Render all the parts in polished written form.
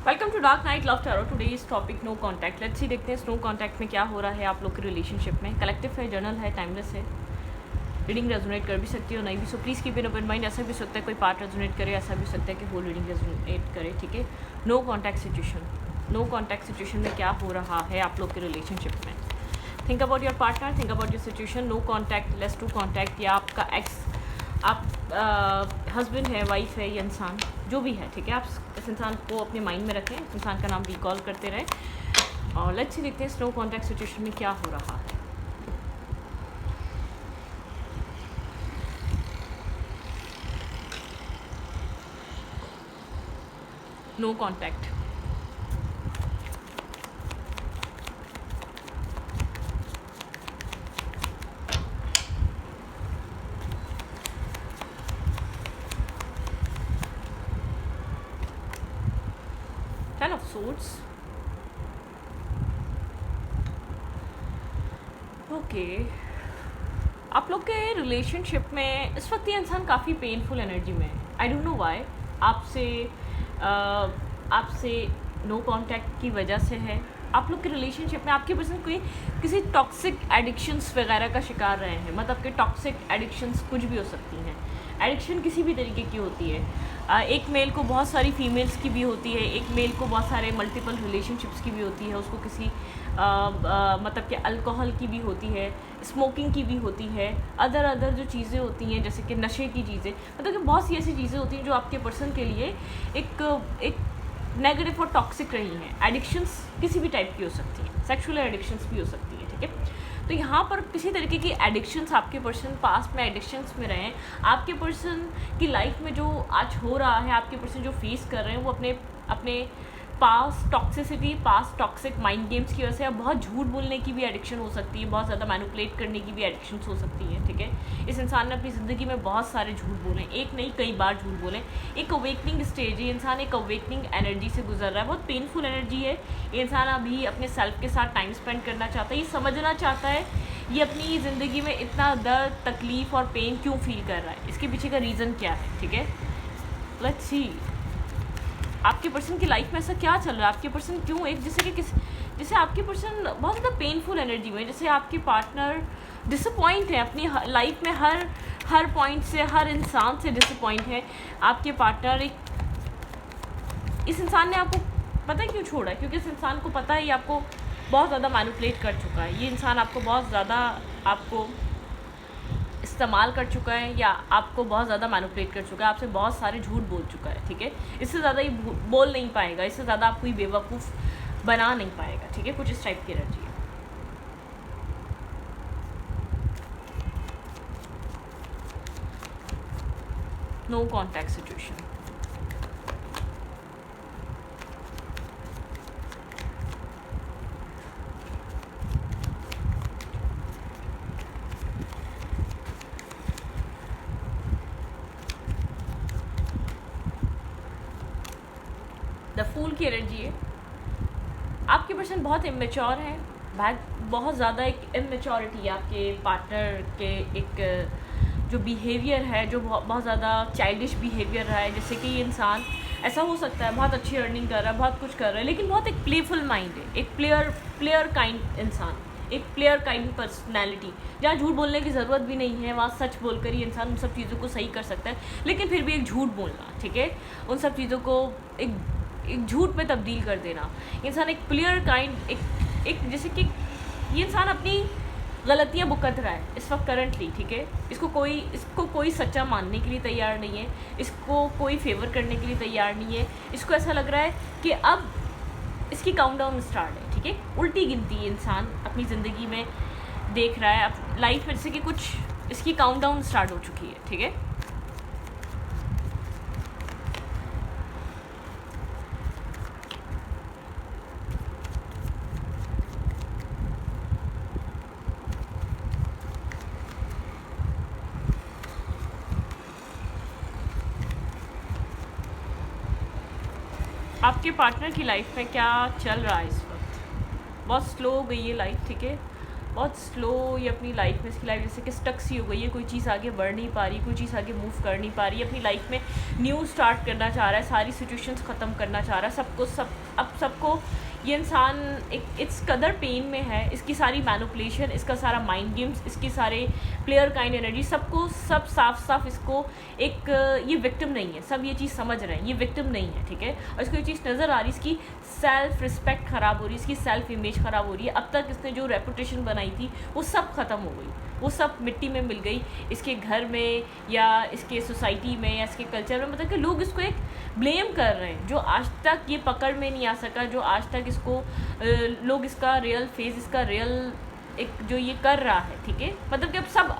Welcome to dark night love tarot. Today is topic no contact. Let's see देखते हैं no contact में क्या हो रहा है आप लोग के रिलेशनशिप में। कलेक्टिव है, जर्नल है, टाइमलेस है। रीडिंग रेजोनेट कर भी सकती हो, नहीं भी। So please keep in open mind. ऐसा भी हो सकता है कोई पार्ट रेजोनेट करे, ऐसा भी हो सकता है कि होल रीडिंग रेजोनेट करे। ठीक है, no contact situation. No contact situation में क्या हो रहा है आप लोग के रिलेशनशिप में। Think about your partner, think about your situation. No contact, less to contact, या आपका एक्स, आप हस्बैंड है, वाइफ है, ये इंसान जो भी है, ठीक है, आप इस इंसान को अपने माइंड में रखें, इस इंसान का नाम रिकॉल करते रहें और लेट्स सी देखते हैं नो कॉन्टैक्ट सिचुएशन में क्या हो रहा है। No contact, ten of swords. Okay, आप लोग के रिलेशनशिप में इस वक्त ये इंसान काफ़ी पेनफुल एनर्जी में है। I don't know why. आपसे आपसे नो कांटेक्ट की वजह से है। आप लोग के रिलेशनशिप में आपके पर्सन कोई किसी टॉक्सिक एडिक्शंस वगैरह का शिकार रहे हैं। मतलब कि टॉक्सिक एडिक्शंस कुछ भी हो सकती हैं। एडिक्शन किसी भी तरीके की होती है। एक मेल को बहुत सारी फीमेल्स की भी होती है, एक मेल को बहुत सारे मल्टीपल रिलेशनशिप्स की भी होती है, उसको किसी मतलब कि अल्कोहल की भी होती है, स्मोकिंग की भी होती है, अदर जो चीज़ें होती हैं जैसे कि नशे की चीज़ें। मतलब कि बहुत सी ऐसी चीज़ें होती हैं जो आपके पर्सन के लिए एक नेगेटिव और टॉक्सिक रही हैं। एडिक्शंस किसी भी टाइप की हो सकती हैं, सेक्सुअल एडिक्शंस भी हो सकती हैं। ठीक है, तो यहाँ पर किसी तरीके की एडिक्शंस आपके पर्सन पास्ट में एडिक्शंस में रहे हैं। आपके पर्सन की लाइफ में जो आज हो रहा है, आपके पर्सन जो फेस कर रहे हैं, वो अपने past toxicity, past toxic mind games की वजह से। अब बहुत झूठ बोलने की भी एडिक्शन हो सकती है, बहुत ज़्यादा मैनिपुलेट करने की भी एडिक्शंस हो सकती हैं। ठीक है, इस इंसान ने अपनी ज़िंदगी में बहुत सारे झूठ बोले, एक नहीं कई बार झूठ बोले। एक अवेकनिंग स्टेज है, इंसान एक अवेकनिंग एनर्जी से गुजर रहा है, बहुत पेनफुल एनर्जी है। ये इंसान अभी अपने सेल्फ के साथ टाइम स्पेंड करना चाहता है, ये समझना चाहता है ये अपनी ज़िंदगी में इतना दर्द, तकलीफ़ और पेन क्यों फील कर रहा है, इसके पीछे का रीज़न क्या है। ठीक है, लेट्स सी आपके पर्सन की लाइफ में ऐसा क्या चल रहा है। आपके पर्सन क्यों एक जैसे आपके पर्सन बहुत ज़्यादा पेनफुल एनर्जी में, जैसे आपके पार्टनर डिसअपॉइंट है अपनी लाइफ में, हर पॉइंट से, हर इंसान से डिसअपॉइंट है। आपके पार्टनर इस इंसान ने आपको पता है क्यों छोड़ा है, क्योंकि इस इंसान को पता है ये आपको बहुत ज़्यादा मैनिपुलेट कर चुका है। ये इंसान आपको बहुत ज़्यादा आपको इस्तेमाल कर चुका है, या आपको बहुत ज़्यादा मैनिपुलेट कर चुका है, आपसे बहुत सारे झूठ बोल चुका है। ठीक है, इससे ज़्यादा ये बोल नहीं पाएगा, इससे ज़्यादा आपको ये बेवकूफ़ बना नहीं पाएगा। ठीक है, कुछ इस टाइप की एनर्जी है। No contact situation. The fool की एनर्जी है। आपके पर्सन बहुत इमेच्योर है, बहुत ज़्यादा एक इमेच्योरिटी है आपके पार्टनर के। एक जो बिहेवियर है, जो बहुत ज़्यादा चाइल्डिश बिहेवियर रहा है। जैसे कि ये इंसान ऐसा हो सकता है बहुत अच्छी अर्निंग कर रहा है, बहुत कुछ कर रहा है, लेकिन बहुत एक प्लेफुल माइंड है, एक प्लेयर काइंड इंसान, एक प्लेयर काइंड पर्सनैलिटी। जहाँ झूठ बोलने की ज़रूरत भी नहीं है, वहाँ सच बोलकर ही इंसान उन सब चीज़ों को सही कर सकता है। लेकिन फिर भी एक झूठ बोलना, ठीक है, उन सब चीज़ों को एक झूठ में तब्दील कर देना। इंसान एक प्लेयर काइंड, एक जैसे कि ये इंसान अपनी गलतियाँ भुगत रहा है इस वक्त करंटली। ठीक है, इसको कोई सच्चा मानने के लिए तैयार नहीं है, इसको कोई फेवर करने के लिए तैयार नहीं है। इसको ऐसा लग रहा है कि अब इसकी काउंटडाउन स्टार्ट है। ठीक है, उल्टी गिनती इंसान अपनी ज़िंदगी में देख रहा है, अब लाइफ में जैसे कि कुछ इसकी काउंटडाउन स्टार्ट हो चुकी है। ठीक है, आपके पार्टनर की लाइफ में क्या चल रहा है इस वक्त। बहुत स्लो हो गई है लाइफ। ठीक है, बहुत स्लो ये अपनी लाइफ में, इसकी लाइफ जैसे कि स्टक सी हो गई है, कोई चीज़ आगे बढ़ नहीं पा रही, कोई चीज़ आगे मूव कर नहीं पा रही है, अपनी लाइफ में न्यू स्टार्ट करना चाह रहा है, सारी सिचुएशंस ख़त्म करना चाह रहा है, सबको ये इंसान एक इट्स कदर पेन में है, इसकी सारी मैनिपुलेशन, इसका सारा माइंड गेम्स, इसकी सारे प्लेयर काइंड एनर्जी, सब साफ इसको एक ये विक्टिम नहीं है, सब ये चीज़ समझ रहे हैं, ये विक्टिम नहीं है, ठीक है। और इसको ये चीज़ नज़र आ रही है, इसकी सेल्फ रिस्पेक्ट ख़राब हो रही है, इसकी सेल्फ इमेज ख़राब हो रही है, अब तक इसने जो रेपुटेशन बनाई थी वो सब ख़त्म हो गई, वो सब मिट्टी में मिल गई, इसके घर में या इसके सोसाइटी में या इसके कल्चर में, मतलब कि लोग इसको एक ब्लेम कर रहे हैं, जो आज तक ये पकड़ में नहीं आ सका, जो आज तक इसको लोग इसका रियल फेस, इसका रियल एक जो ये कर रहा है, ठीक है। मतलब कि अब सब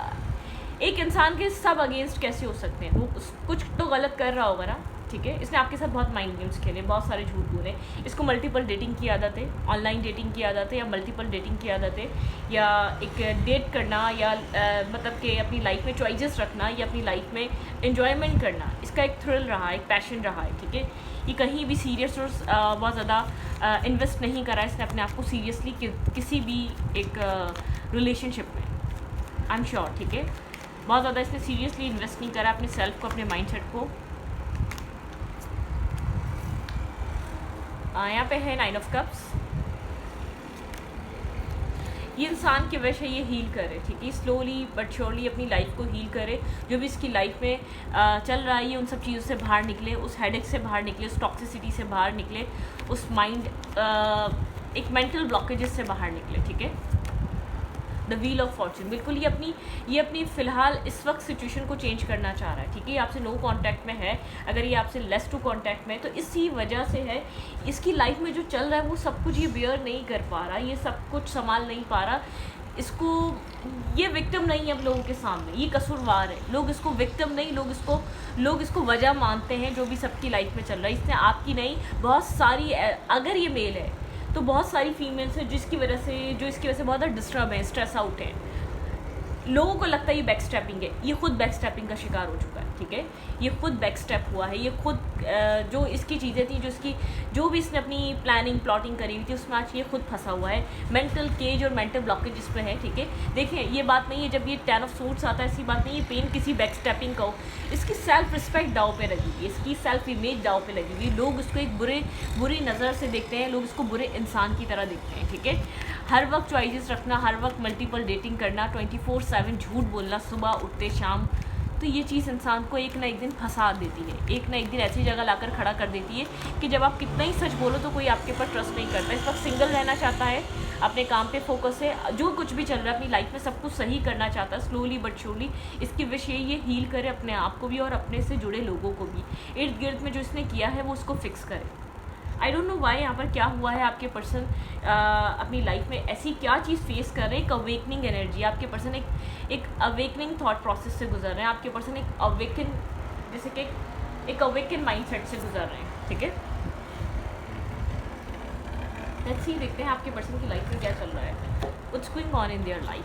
एक इंसान के सब अगेंस्ट कैसे हो सकते हैं, वो कुछ तो गलत कर रहा होगा ना, ठीक है। इसने आपके साथ बहुत माइंड गेम्स खेले, बहुत सारे झूठ बोले, इसको मल्टीपल डेटिंग की आदत है, ऑनलाइन डेटिंग की आदत है, या मल्टीपल डेटिंग की आदत है, या एक डेट करना, या मतलब कि अपनी लाइफ में चॉइसेस रखना, या अपनी लाइफ में एन्जॉयमेंट करना, इसका एक थ्रिल रहा है, एक पैशन रहा है, ठीक है। ये कहीं भी सीरियस और बहुत ज़्यादा इन्वेस्ट नहीं करा इसने अपने आप को सीरियसली किसी भी एक रिलेशनशिप में, आई एम श्योर, ठीक है। बहुत ज़्यादा इसने सीरियसली इन्वेस्ट नहीं करा अपने सेल्फ को, अपने माइंडसेट को। यहाँ पे है 9 ऑफ कप्स, ये इंसान की वजह से ये हील करे, ठीक है, स्लोली बट श्योरली अपनी लाइफ को हील करे, जो भी इसकी लाइफ में चल रहा है, ये उन सब चीज़ों से बाहर निकले, उस हेडेक से बाहर निकले, उस टॉक्सिसिटी से बाहर निकले, उस माइंड एक मेंटल ब्लॉकेजेस से बाहर निकले, ठीक है। द व्हील ऑफ फॉर्चून, बिल्कुल ये अपनी फ़िलहाल इस वक्त सिचुएशन को चेंज करना चाह रहा है, ठीक है। ये आपसे नो कांटेक्ट में है, अगर ये आपसे लेस टू कांटेक्ट में है तो इसी वजह से है, इसकी लाइफ में जो चल रहा है वो सब कुछ ये बियर नहीं कर पा रहा, ये सब कुछ संभाल नहीं पा रहा, इसको ये विक्टिम नहीं है अब लोगों के सामने, ये कसूरवार है, लोग इसको विक्टिम नहीं, लोग इसको वजह मानते हैं जो भी सबकी लाइफ में चल रहा है। इसने आपकी नहीं, बहुत सारी, अगर ये मेल है तो बहुत सारी फीमेल्स हैं जो इसकी वजह से बहुत ज़्यादा डिस्टर्ब है, स्ट्रेस आउट है, लोगों को लगता है ये बैकस्टैपिंग है, ये खुद बैकस्टैपिंग का शिकार हो चुका है, ठीक है। ये खुद बैकस्टेप हुआ है, ये खुद जो इसकी चीज़ें थी, जो भी इसने अपनी प्लानिंग प्लॉटिंग करी हुई थी उसमें आज ये खुद फंसा हुआ है, मेंटल केज और मेंटल ब्लॉकेज इस पर है, ठीक है। देखें, ये बात नहीं है जब ये 10 ऑफ सूट्स आता है, ऐसी बात नहीं है पेन किसी बैकस्टेपिंग का हो, इसकी सेल्फ रिस्पेक्ट दाव पे लगी हुई, इसकी सेल्फ इमेज दाव पे लगी हुई, लोग इसको एक बुरी नज़र से देखते हैं, लोग इसको बुरे इंसान की तरह देखते हैं, ठीक है। हर वक्त चॉइसेस रखना, हर वक्त मल्टीपल डेटिंग करना, 24/7 झूठ बोलना, सुबह उठते शाम, तो ये चीज़ इंसान को एक ना एक दिन फंसा देती है, एक ना एक दिन ऐसी जगह लाकर खड़ा कर देती है कि जब आप कितना ही सच बोलो तो कोई आपके ऊपर ट्रस्ट नहीं करता। इस वक्त सिंगल रहना चाहता है, अपने काम पे फोकस है, जो कुछ भी चल रहा है अपनी लाइफ में सब कुछ सही करना चाहता है, स्लोली बट श्योरली। इसकी विश ये हील करे अपने आप को भी और अपने से जुड़े लोगों को भी, इर्द गिर्द में जो इसने किया है वो उसको फिक्स करे। आई डोंट नो वाई यहाँ पर क्या हुआ है, आपके पर्सन अपनी लाइफ में ऐसी क्या चीज़ फेस कर रहे हैं, एक अवेकनिंग एनर्जी, आपके पर्सन एक अवेकनिंग थॉट प्रोसेस से गुजर रहे हैं, आपके पर्सन एक अवेकन, जैसे कि एक अवेकन माइंडसेट से गुजर रहे हैं, ठीक है। लेट्स सी, देखते हैं आपके पर्सन की लाइफ में क्या चल रहा है, what's going on in their life,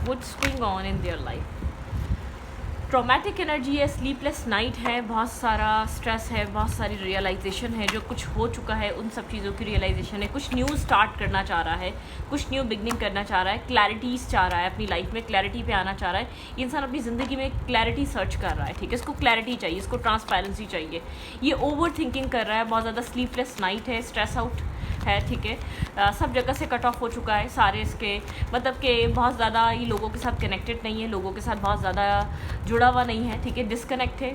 what's going on in their life. Traumatic energy है, स्लीपलेस नाइट है, बहुत सारा स्ट्रेस है, बहुत सारी रियलाइजेशन है, जो कुछ हो चुका है उन सब चीज़ों की रियलाइजेशन है, कुछ न्यू स्टार्ट करना चाह रहा है, कुछ न्यू बिगनिंग करना चाह रहा है, क्लैरिटीज़ चाह रहा है, अपनी लाइफ में क्लैरिटी पे आना चाह रहा है। ये इंसान अपनी ज़िंदगी में क्लैरिटी सर्च कर रहा है, ठीक है, इसको क्लैरिटी चाहिए, इसको ट्रांसपेरेंसी चाहिए, ये ओवर थिंकिंग कर रहा है, बहुत ज़्यादा स्लीपलेस नाइट है, स्ट्रेस आउट है, ठीक है, सब जगह से कट ऑफ हो चुका है, सारे इसके मतलब कि बहुत ज़्यादा ये लोगों के साथ कनेक्टेड नहीं है, लोगों के साथ बहुत ज़्यादा जुड़ा हुआ नहीं है, ठीक है, डिस्कनेक्ट है,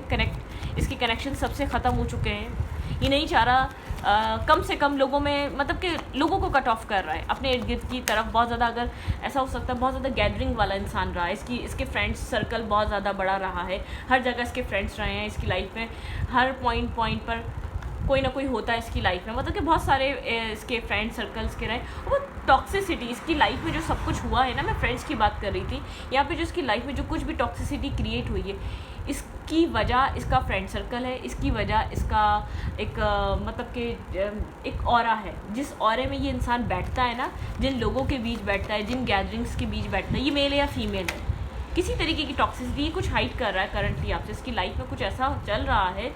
इसके कनेक्शन सबसे ख़त्म हो चुके हैं। ये नहीं चाह रहा कम से कम लोगों में, मतलब कि लोगों को कट ऑफ कर रहा है अपने इर्द गिर्द की तरफ, बहुत ज़्यादा, अगर ऐसा हो सकता है बहुत ज़्यादा गैदरिंग वाला इंसान रहा है, इसके फ्रेंड्स सर्कल बहुत ज़्यादा बड़ा रहा है, हर जगह इसके फ्रेंड्स रहे हैं, इसकी लाइफ में हर पॉइंट पर कोई ना कोई होता है इसकी लाइफ में, मतलब कि बहुत सारे इसके फ्रेंड सर्कल्स के रहे, वो टॉक्सिसिटी इसकी लाइफ में जो सब कुछ हुआ है ना, मैं फ्रेंड्स की बात कर रही थी, यहाँ पे जो इसकी लाइफ में जो कुछ भी टॉक्सिसिटी क्रिएट हुई है, इसकी वजह इसका फ्रेंड सर्कल है, इसकी वजह इसका एक मतलब कि एक ऑरा है, जिस ऑरे में ये इंसान बैठता है ना, जिन लोगों के बीच बैठता है, जिन गैदरिंग्स के बीच बैठता है, ये मेल है या फीमेल है, किसी तरीके की टॉक्सिसिटी, ये कुछ हाइड कर रहा है करंटली आपसे, इसकी लाइफ में कुछ ऐसा चल रहा है,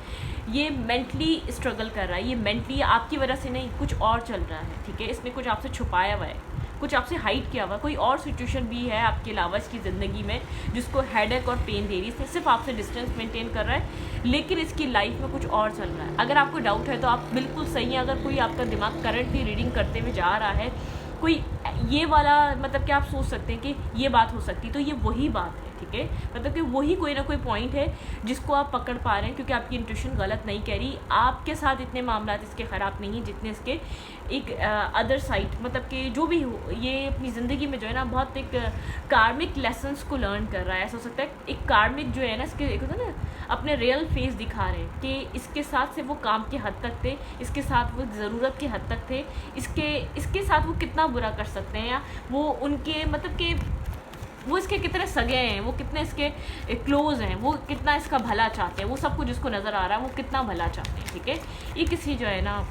ये मेंटली स्ट्रगल कर रहा है, ये मेंटली आपकी वजह से नहीं, कुछ और चल रहा है, ठीक है। इसने कुछ आपसे छुपाया हुआ है, कुछ आपसे हाइड किया हुआ, कोई और सिचुएशन भी है आपके अलावा इसकी ज़िंदगी में जिसको हेडेक और पेन दे रही है, सिर्फ आपसे डिस्टेंस मेंटेन कर रहा है, लेकिन इसकी लाइफ में कुछ और चल रहा है। अगर आपको डाउट है तो आप बिल्कुल सही है, अगर कोई आपका दिमाग करंटली रीडिंग करते हुए जा रहा है, कोई ये वाला मतलब कि आप सोच सकते हैं कि ये बात हो सकती, तो ये वही बात है, ठीक है। मतलब कि वही कोई ना कोई पॉइंट है जिसको आप पकड़ पा रहे हैं, क्योंकि आपकी इंट्यूशन गलत नहीं कह रही, आपके साथ इतने मामला इसके ख़राब नहीं हैं जितने इसके एक अदर साइड, मतलब कि जो भी हो, ये अपनी ज़िंदगी में जो है ना बहुत एक कार्मिक लेसन्स को लर्न कर रहा है। ऐसा हो सकता है एक कार्मिक जो है ना, इसके एक होता है ना, अपने रियल फेस दिखा रहे हैं कि इसके साथ से वो काम के हद तक थे, इसके साथ वो ज़रूरत के हद तक थे, इसके साथ वो कितना बुरा कर सकते हैं, या वो उनके मतलब कि वो इसके कितने सगे हैं, वो कितने इसके क्लोज हैं, वो कितना इसका भला चाहते हैं, वो सब कुछ जिसको नज़र आ रहा है वो कितना भला चाहते हैं, ठीक है। ये किसी जो है ना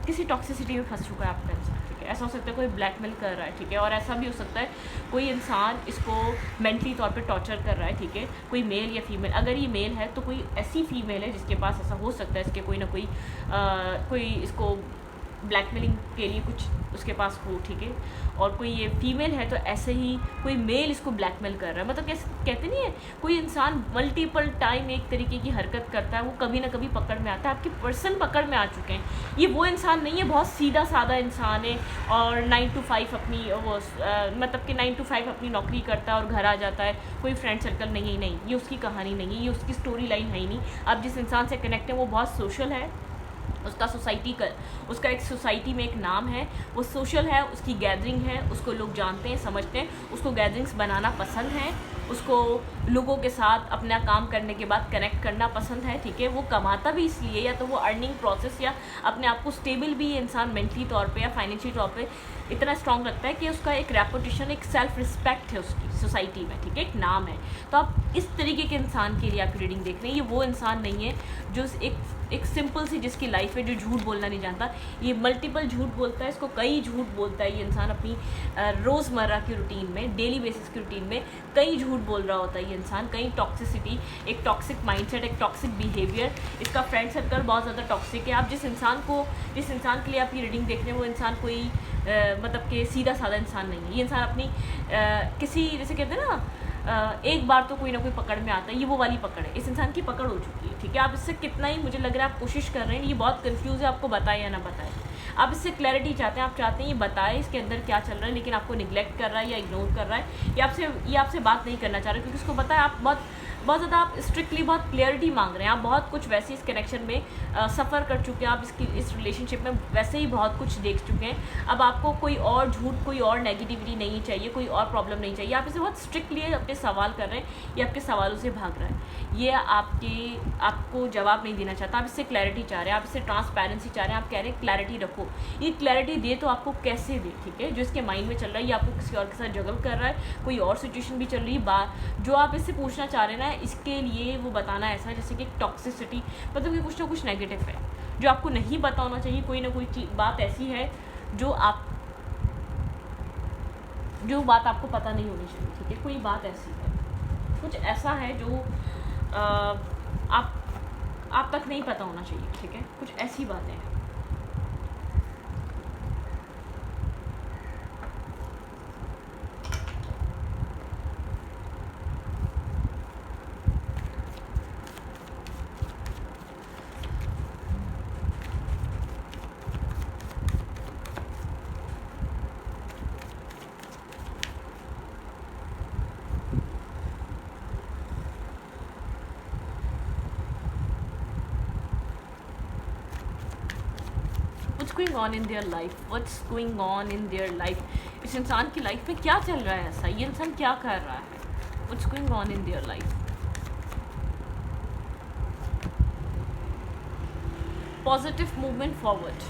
किसी टॉक्सिसिटी में फंस चुका है आपका इंसान, ठीक है। ऐसा हो सकता है कोई ब्लैकमेल कर रहा है, ठीक है, और ऐसा भी हो सकता है कोई इंसान इसको मेंटली तौर पे टॉर्चर कर रहा है, ठीक है, कोई मेल या फीमेल। अगर ये मेल है तो कोई ऐसी फीमेल है जिसके पास ऐसा हो सकता है, इसके कोई ना कोई इसको ब्लैकमेलिंग के लिए कुछ उसके पास हो, ठीक है। और कोई ये फीमेल है तो ऐसे ही कोई मेल इसको ब्लैकमेल कर रहा है, मतलब कैसे कहते नहीं है, कोई इंसान मल्टीपल टाइम एक तरीके की हरकत करता है, वो कभी ना कभी पकड़ में आता है। आपके पर्सन पकड़ में आ चुके हैं, ये वो इंसान नहीं है, बहुत सीधा साधा इंसान है और 9 to 5 अपनी वो मतलब कि 9 to 5 अपनी नौकरी करता है और घर आ जाता है, कोई फ्रेंड सर्कल नहीं, ये उसकी कहानी नहीं है, ये उसकी स्टोरी लाइन है ही नहीं। अब जिस इंसान से कनेक्ट है वो बहुत सोशल है, उसका उसका एक सोसाइटी में एक नाम है, वो सोशल है, उसकी गैदरिंग है, उसको लोग जानते हैं, समझते हैं, उसको गैदरिंग्स बनाना पसंद है, उसको लोगों के साथ अपना काम करने के बाद कनेक्ट करना पसंद है, ठीक है। वो कमाता भी इसलिए, या तो वो अर्निंग प्रोसेस या अपने आप को स्टेबल भी इंसान मेंटली तौर पे या फाइनेंशियल तौर पे इतना स्ट्रॉन्ग रखता है कि उसका एक रेपुटेशन, एक सेल्फ रिस्पेक्ट है उसकी सोसाइटी में, ठीक है, एक नाम है। तो आप इस तरीके के इंसान के लिए आप रीडिंग देख रहे हैं। ये वो इंसान नहीं है जो एक सिंपल सी जिसकी लाइफ है, जो झूठ बोलना नहीं जानता, ये मल्टीपल झूठ बोलता है, इसको कई झूठ बोलता है ये इंसान अपनी रोज़मर्रा की रूटीन में, डेली बेसिस की रूटीन में कई झूठ बोल रहा होता है ये इंसान, कई टॉक्सिसिटी, एक टॉक्सिक माइंडसेट, एक टॉक्सिक बिहेवियर, इसका फ्रेंड सर्कल बहुत ज़्यादा टॉक्सिक है। आप जिस इंसान के लिए आप ये रीडिंग देख रहे हैं वो इंसान कोई मतलब कि सीधा साधा इंसान नहीं है। ये इंसान अपनी किसी, जैसे कहते हैं ना, एक बार तो कोई ना कोई पकड़ में आता है, ये वो वाली पकड़ है, इस इंसान की पकड़ हो चुकी है, ठीक है। आप इससे कितना ही, मुझे लग रहा है आप कोशिश कर रहे हैं, ये बहुत कंफ्यूज है, आपको बताए या ना बताए, आप इससे क्लैरिटी चाहते हैं, आप चाहते हैं ये बताए इसके अंदर क्या चल रहा है, लेकिन आपको निगलेक्ट कर रहा है या इग्नोर कर रहा है, या आपसे बात नहीं करना चाह रहे, क्योंकि उसको पता है आप बहुत ज़्यादा आप स्ट्रिक्टली बहुत क्लियरिटी मांग रहे हैं, आप बहुत कुछ वैसे इस कनेक्शन में सफ़र कर चुके हैं, आप इस रिलेशनशिप में वैसे ही बहुत कुछ देख चुके हैं। अब आपको कोई और झूठ, कोई और नेगेटिविटी नहीं चाहिए, कोई और प्रॉब्लम नहीं चाहिए, आप इसे बहुत स्ट्रिक्टली अपने सवाल कर रहे हैं, ये आपके सवालों से भाग रहा है, ये आपको जवाब नहीं देना चाहता, आप इससे क्लैरिटी चाह रहे हैं, आप इससे ट्रांसपेरेंसी चाह रहे हैं, आप कह रहे हैं क्लैरिटी रखो। ये क्लैरिटी दे तो आपको कैसे दे, ठीक है। जो इसके माइंड में चल रहा है, ये आपको किसी और के साथ जगल कर रहा है, कोई और सिचुएशन भी चल रही है, जो आप इससे पूछना चाह रहे हैं ना, इसके लिए वो बताना ऐसा है जैसे कि टॉक्सिसिटी, मतलब कि कुछ ना कुछ नेगेटिव है जो आपको नहीं पता होना चाहिए, कोई ना कोई बात ऐसी है जो बात आपको पता नहीं होनी चाहिए, ठीक है। कोई बात ऐसी है, कुछ ऐसा है जो आप तक नहीं पता होना चाहिए, ठीक है, कुछ ऐसी बातें हैं। What's going on in their life? What's going on in their life? इस इंसान की लाइफ में क्या चल रहा है ऐसा, ये इंसान क्या कर रहा है? What's going on in their life? Positive movement forward.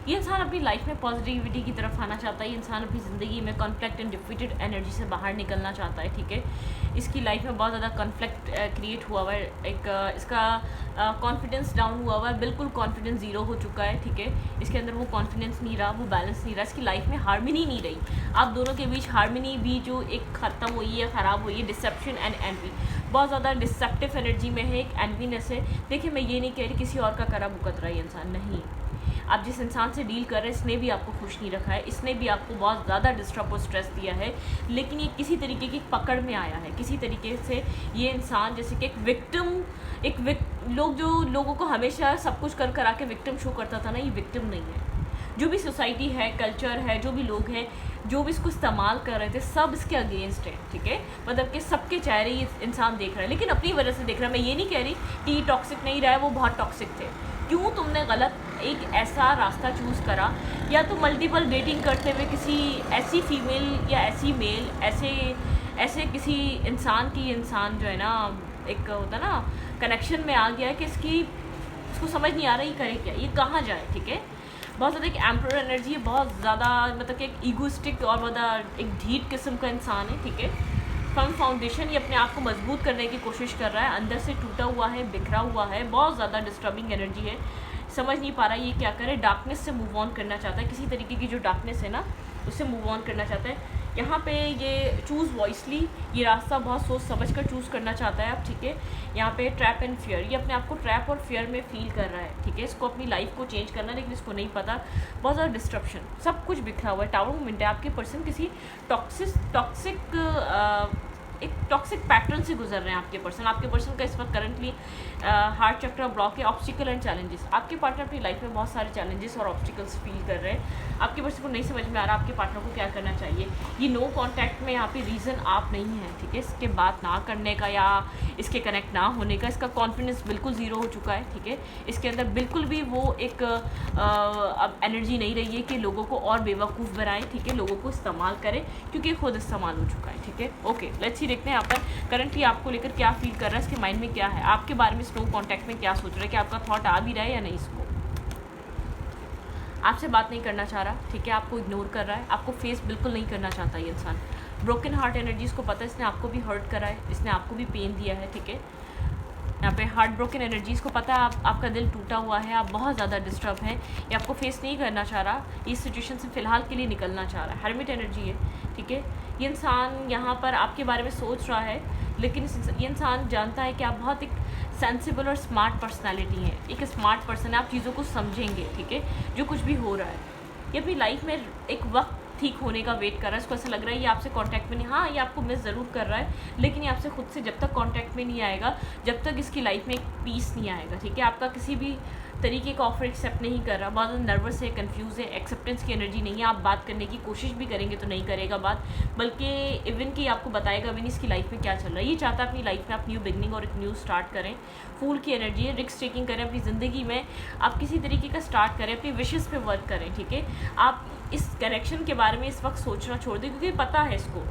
ये इंसान अपनी लाइफ में पॉजिटिविटी की तरफ आना चाहता है, ये इंसान अपनी ज़िंदगी में कॉन्फ्लिक्ट एंड डिफीटेड एनर्जी से बाहर निकलना चाहता है, ठीक है। इसकी लाइफ में बहुत ज़्यादा कॉन्फ्लिक्ट क्रिएट हुआ हुआ है, एक इसका कॉन्फिडेंस डाउन हुआ हुआ है, बिल्कुल कॉन्फिडेंस ज़ीरो हो चुका है, ठीक है। इसके अंदर वो कॉन्फिडेंस नहीं रहा, वो बैलेंस नहीं रहा, इसकी लाइफ में हार्मनी नहीं रही। आप दोनों के बीच हार्मनी भी जो एक ख़त्म हुई है, ख़राब हुई है, डिसेप्शन एंड एनवी, बहुत ज़्यादा डिसेप्टिव एनर्जी में है, एक एनवीनेस है। देखिए मैं ये नहीं कह रही किसी और का करा भुगत रहा है ये इंसान, नहीं। आप जिस इंसान से डील कर रहे हैं इसने भी आपको खुश नहीं रखा है, इसने भी आपको बहुत ज़्यादा डिस्टर्ब और स्ट्रेस दिया है, लेकिन ये किसी तरीके की पकड़ में आया है, किसी तरीके से ये इंसान जैसे कि लोग जो लोगों को हमेशा सब कुछ कर कर आके विक्टिम शो करता था ना, ये विक्टिम नहीं है। जो भी सोसाइटी है, कल्चर है, जो भी लोग हैं, जो भी इसको इस्तेमाल कर रहे थे, सब इसके अगेंस्ट है, ठीक है। मतलब कि सबके चेहरे ये इंसान देख रहा है, लेकिन अपनी वजह से देख रहा है। मैं ये नहीं कह रही कि ये टॉक्सिक नहीं रहा है, वो बहुत टॉक्सिक थे। क्यों तुमने गलत एक ऐसा रास्ता चूज़ करा, या तो मल्टीपल डेटिंग करते हुए किसी ऐसी फीमेल या ऐसी मेल, ऐसे किसी इंसान की इंसान जो है ना, एक होता ना कनेक्शन में आ गया कि इसको समझ नहीं आ रहा ये करे क्या, ये कहाँ जाए, ठीक है। बहुत ज़्यादा एक एम्परर एनर्जी है, बहुत ज़्यादा मतलब कि एक ईगोइस्टिक और बहुत एक ढीठ किस्म का इंसान है, ठीक है। फ्रॉम फाउंडेशन ये अपने आप को मजबूत करने की कोशिश कर रहा है, अंदर से टूटा हुआ है, बिखरा हुआ है, बहुत ज़्यादा डिस्टर्बिंग एनर्जी है, समझ नहीं पा रहा ये क्या करे। डार्कनेस से मूव ऑन करना चाहता है, किसी तरीके की जो डार्कनेस है ना उससे मूव ऑन करना चाहता है। यहाँ पे ये चूज़ वॉइसली, ये रास्ता बहुत सोच समझ कर चूज़ करना चाहता है अब, ठीक है। यहाँ पे ट्रैप एंड फियर, ये अपने आप को ट्रैप और फियर में फील कर रहा है, ठीक है। इसको अपनी लाइफ को चेंज करना, लेकिन इसको नहीं पता, बहुत ज़्यादा डिस्ट्रप्शन, सब कुछ बिखरा हुआ है। टावर मूवमेंट है, आपके पर्सन किसी एक टॉक्सिक पैटर्न से गुजर रहे हैं आपके पर्सन का इस वक्त करंटली हार्ट चक्र ब्लॉक है। ऑब्स्टिकल एंड चैलेंजेस, आपके पार्टनर अपनी लाइफ में बहुत सारे चैलेंजेस और ऑब्स्टिकल्स फील कर रहे हैं, आपके पर्सन को नहीं समझ में आ रहा आपके पार्टनर को क्या करना चाहिए। ये नो कॉन्टैक्ट में यहाँ पे रीज़न आप नहीं हैं, ठीक है। इसके बात ना करने का या इसके कनेक्ट ना होने का, इसका कॉन्फिडेंस बिल्कुल ज़ीरो हो चुका है, ठीक है। इसके अंदर बिल्कुल भी वो एक अब एनर्जी नहीं रही है कि लोगों को और बेवकूफ़ बनाए, ठीक है, लोगों को इस्तेमाल करें, क्योंकि खुद इस्तेमाल हो चुका है, ठीक है। ओके, लेट्स सी देखते हैं यहाँ पर करंटली आपको लेकर क्या फील कर रहा है, इसके माइंड में क्या है, आपके बारे में स्लो कॉन्टैक्ट में क्या सोच रहा है, कि आपका थॉट आ भी रहा है या नहीं, इसको आपसे बात नहीं करना चाह रहा, ठीक है, आपको इग्नोर कर रहा है, आपको फेस बिल्कुल नहीं करना चाहता ये इंसान। ब्रोकन हार्ट एनर्जीज़ को पता है इसने आपको भी हर्ट करा है, इसने आपको भी पेन दिया है, ठीक है। यहाँ पे हार्ट ब्रोकन एनर्जीज़ को पता है आपका दिल टूटा हुआ है, आप बहुत ज़्यादा डिस्टर्ब हैं, ये आपको फेस नहीं करना चाह रहा, इस सिचुएशन से फ़िलहाल के लिए निकलना चाह रहा है। हर्मिट एनर्जी है, ठीक है। ये इंसान यहाँ पर आपके बारे में सोच रहा है, लेकिन ये इंसान जानता है कि आप बहुत एक सेंसिबल और स्मार्ट पर्सनालिटी है, एक स्मार्ट पर्सन है, आप चीज़ों को समझेंगे, ठीक है, जो कुछ भी हो रहा है। ये अपनी लाइफ में एक वक्त ठीक होने का वेट कर रहा है, इसको ऐसा लग रहा है ये आपसे कांटेक्ट में नहीं, हाँ ये आपको मिस ज़रूर कर रहा है, लेकिन ये आपसे खुद से जब तक कांटेक्ट में नहीं आएगा, जब तक इसकी लाइफ में एक पीस नहीं आएगा, ठीक है। आपका किसी भी तरीके का ऑफर एक्सेप्ट नहीं कर रहा, बहुत ज़्यादा नर्वस है, कंफ्यूज है, एक्सेप्टेंस की एनर्जी नहीं है। आप बात करने की कोशिश भी करेंगे तो नहीं करेगा बात, बल्कि इवन कि आपको बताएगा भी नहीं इसकी लाइफ में क्या चल रहा है। ये चाहता है अपनी लाइफ में आप न्यू बिगनिंग और एक न्यू स्टार्ट करें। फूल की एनर्जी है, रिस्क टेकिंग करें अपनी ज़िंदगी में, आप किसी तरीके का स्टार्ट करें, अपनी विशेज़ पे वर्क करें, ठीक है। आप इस कनेक्शन के बारे में इस वक्त सोचना छोड़ दें, क्योंकि पता है इसको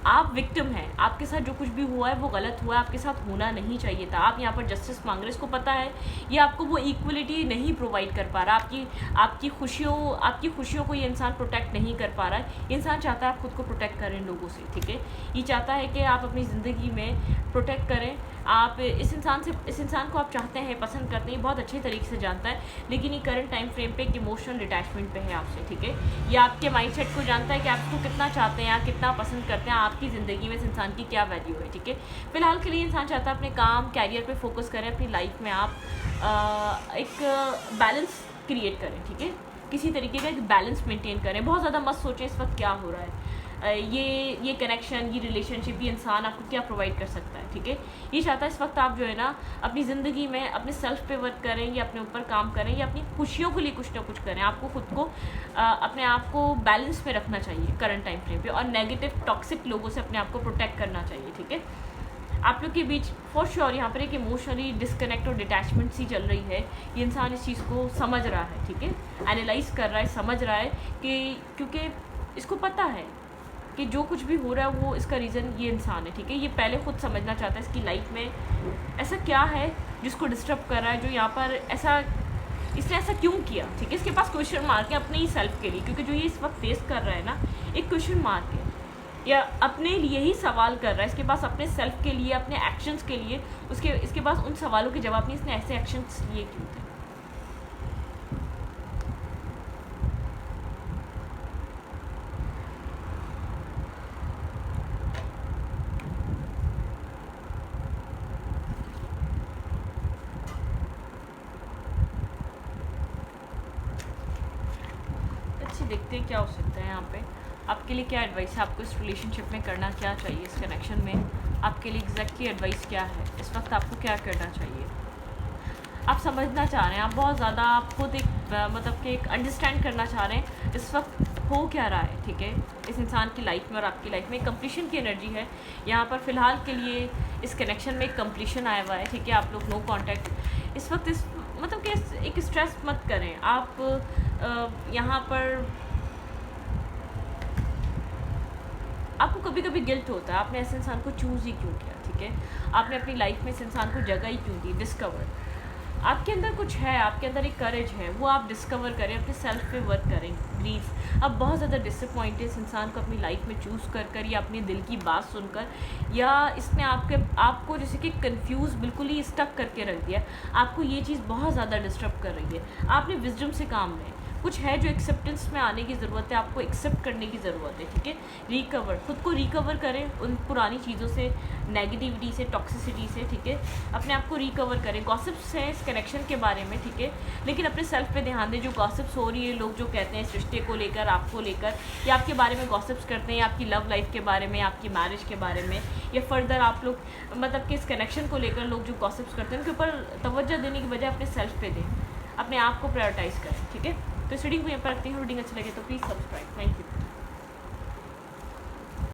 आप विक्टिम हैं, आपके साथ जो कुछ भी हुआ है वो गलत हुआ है, आपके साथ होना नहीं चाहिए था। आप यहाँ पर जस्टिस मांग रहे हैं, इसको पता है ये आपको वो इक्वलिटी नहीं प्रोवाइड कर पा रहा, आपकी खुशियों को ये इंसान प्रोटेक्ट नहीं कर पा रहा है। ये इंसान चाहता है आप खुद को प्रोटेक्ट करें लोगों से, ठीक है। ये चाहता है कि आप अपनी ज़िंदगी में प्रोटेक्ट करें। आप इस इंसान को आप चाहते हैं, पसंद करते हैं, ये बहुत अच्छे तरीके से जानता है, लेकिन ये करंट टाइम फ्रेम पे एक इमोशनल डिटैचमेंट पे है आपसे, ठीक है। ये आपके माइंडसेट को जानता है कि आपको कितना चाहते हैं, आप कितना पसंद करते हैं, आपकी ज़िंदगी में इस इंसान की क्या वैल्यू है, ठीक है। फिलहाल के लिए इंसान चाहता है अपने काम कैरियर पे फोकस करें, अपनी लाइफ में आप एक बैलेंस क्रिएट करें, ठीक है। किसी तरीके का एक बैलेंस मेंटेन करें, बहुत ज़्यादा मत सोचें इस वक्त क्या हो रहा है, ये कनेक्शन, ये रिलेशनशिप, ये इंसान आपको क्या प्रोवाइड कर सकता है, ठीक है। ये चाहता है इस वक्त आप जो है ना अपनी ज़िंदगी में अपने सेल्फ पे वर्क करें, या अपने ऊपर काम करें, या अपनी खुशियों के लिए कुछ ना कुछ करें। आपको खुद को अपने आप को बैलेंस में रखना चाहिए करंट टाइम फ्रेम पे, और नेगेटिव टॉक्सिक लोगों से अपने आप को प्रोटेक्ट करना चाहिए, ठीक है। आप लोग के बीच फॉर श्योर यहाँ पर एक इमोशनली डिस्कनेक्ट और डिटैचमेंट सी चल रही है। ये इंसान इस चीज़ को समझ रहा है, ठीक है, एनालाइज कर रहा है, समझ रहा है कि क्योंकि इसको पता है कि जो कुछ भी हो रहा है वो इसका रीज़न ये इंसान है, ठीक है। ये पहले खुद समझना चाहता है इसकी लाइफ में ऐसा क्या है जिसको डिस्टर्ब कर रहा है, जो यहाँ पर ऐसा इसने ऐसा क्यों किया, ठीक है। इसके पास क्वेश्चन मार्क है अपने ही सेल्फ के लिए, क्योंकि जो ये इस वक्त फेस कर रहा है ना, एक क्वेश्चन मार्क है, या अपने लिए ही सवाल कर रहा है। इसके पास अपने सेल्फ के लिए, अपने एक्शंस के लिए इसके पास उन सवालों के जवाब नहीं, इसने ऐसे एक्शंस लिए क्यों थे। देखते हैं क्या हो सकता है यहाँ पे। आपके लिए क्या एडवाइस है, आपको इस रिलेशनशिप में करना क्या चाहिए, इस कनेक्शन में आपके लिए एग्जैक्टली एडवाइस क्या है, इस वक्त आपको क्या करना चाहिए। आप समझना चाह रहे हैं, आप बहुत ज़्यादा, आप खुद एक मतलब कि एक अंडरस्टैंड करना चाह रहे हैं इस वक्त हो क्या रहा है, ठीक है, इस इंसान की लाइफ में और आपकी लाइफ में। कंप्लीशन की एनर्जी है यहाँ पर फ़िलहाल के लिए। इस कनेक्शन में एक कंप्लीशन आया हुआ है, ठीक है। आप लोग नो कॉन्टैक्ट इस वक्त, इस मतलब कि एक स्ट्रेस मत करें आप। यहाँ पर आपको कभी कभी गिल्ट होता है, आपने ऐसे इंसान को चूज़ ही क्यों किया, ठीक है। आपने अपनी लाइफ में इस इंसान को जगह ही क्यों दी। डिस्कवर, आपके अंदर कुछ है, आपके अंदर एक करेज है, वो आप डिस्कवर करें, अपने सेल्फ पे वर्क करें। ग्रीफ, आप बहुत ज़्यादा डिसअपॉइंटेड इस इंसान को अपनी लाइफ में चूज़ कर या अपने दिल की बात सुनकर, या इसने आपको जैसे कि कंफ्यूज बिल्कुल ही स्टक करके रख दिया। आपको ये चीज़ बहुत ज़्यादा डिस्टर्ब कर रही है। आपने विजडम से काम लें, कुछ है जो एक्सेप्टेंस में आने की ज़रूरत है, आपको एक्सेप्ट करने की ज़रूरत है, ठीक है। रिकवर, खुद को रिकवर करें उन पुरानी चीज़ों से, नेगेटिविटी से, टॉक्सिसिटी से, ठीक है। अपने आप को रिकवर करें। गॉसिप्स हैं इस कनेक्शन के बारे में, ठीक है, लेकिन अपने सेल्फ पे ध्यान दें। जो गॉसिप्स हो रही है, लोग जो कहते हैं इस रिश्ते को लेकर, आपको लेकर, या आपके बारे में गॉसिप्स करते हैं, या आपकी लव लाइफ के बारे में, आपकी मैरिज के बारे में, या फर्दर आप लोग मतलब कि इस कनेक्शन को लेकर लोग जो गॉसिप्स करते हैं उनके ऊपर तवज्जो देने की बजाय अपने सेल्फ पे दें, अपने आप को प्रायोरिटाइज़ करें, ठीक है। तो इस रीडिंग को यहाँ पर रखती हूँ। रीडिंग अच्छी लगे तो प्लीज़ सब्सक्राइब। Thank you.